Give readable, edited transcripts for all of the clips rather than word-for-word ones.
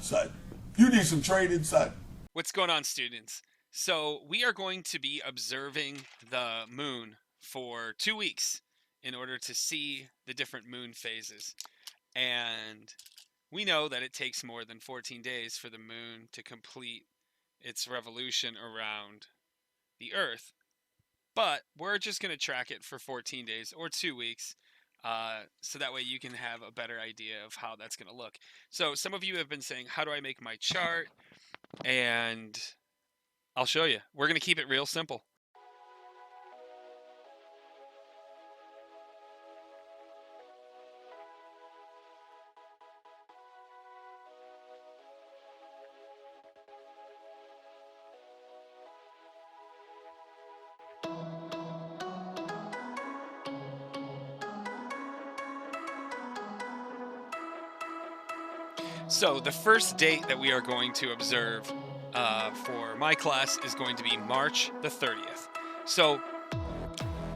son. You need some training, son. What's going on, students? So we are going to be observing the moon for 2 weeks in order to see the different moon phases. And we know that it takes more than 14 days for the moon to complete its revolution around the Earth. But we're just going to track it for 14 days or 2 weeks, so that way you can have a better idea of how that's going to look. So some of you have been saying, how do I make my chart? And I'll show you. We're going to keep it real simple. So the first date that we are going to observe for my class is going to be March the 30th. So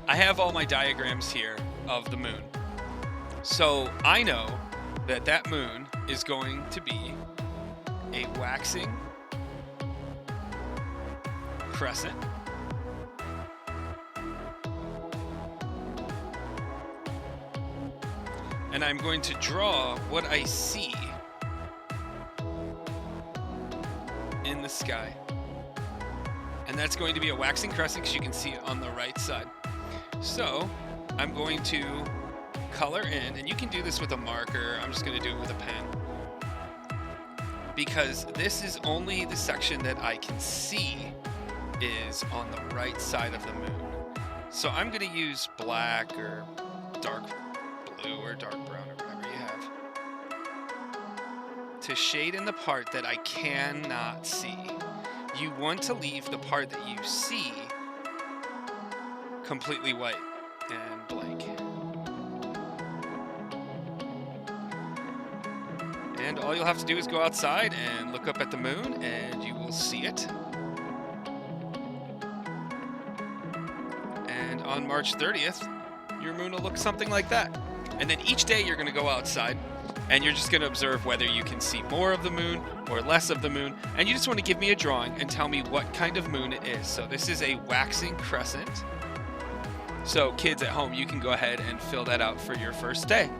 I have all my diagrams here of the moon. So I know that that moon is going to be a waxing crescent, and I'm going to draw what I see in the sky. And that's going to be a waxing crescent, because you can see it on the right side. So I'm going to color in, and you can do this with a marker. I'm just going to do it with a pen, because this is only the section that I can see is on the right side of the moon. So I'm going to use black or dark blue or dark brown or whatever you have to shade in the part that I cannot see. You want to leave the part that you see completely white and blank. And all you'll have to do is go outside and look up at the moon, and you will see it. And on March 30th, your moon will look something like that. And then each day you're going to go outside, and you're just going to observe whether you can see more of the moon or less of the moon. And you just want to give me a drawing and tell me what kind of moon it is. So this is a waxing crescent. So kids at home, you can go ahead and fill that out for your first day.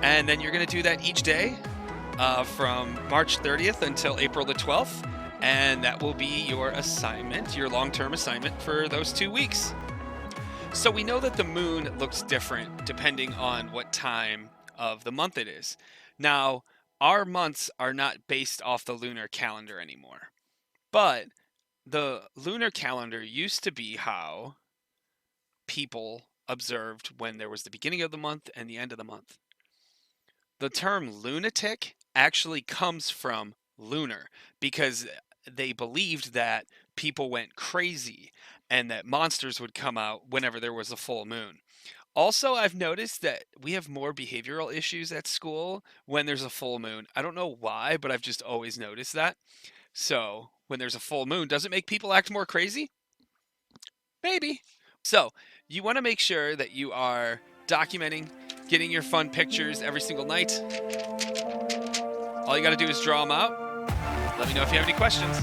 And then you're going to do that each day from March 30th until April the 12th. And that will be your assignment, your long-term assignment for those 2 weeks. So we know that the moon looks different depending on what time of the month it is. Now, our months are not based off the lunar calendar anymore. But the lunar calendar used to be how people observed when there was the beginning of the month and the end of the month. The term lunatic actually comes from lunar, because they believed that people went crazy and that monsters would come out whenever there was a full moon. Also, I've noticed that we have more behavioral issues at school when there's a full moon. I don't know why, but I've just always noticed that. So when there's a full moon, does it make people act more crazy? Maybe. So you want to make sure that you are documenting, getting your fun pictures every single night. All you got to do is draw them out. Let me know if you have any questions.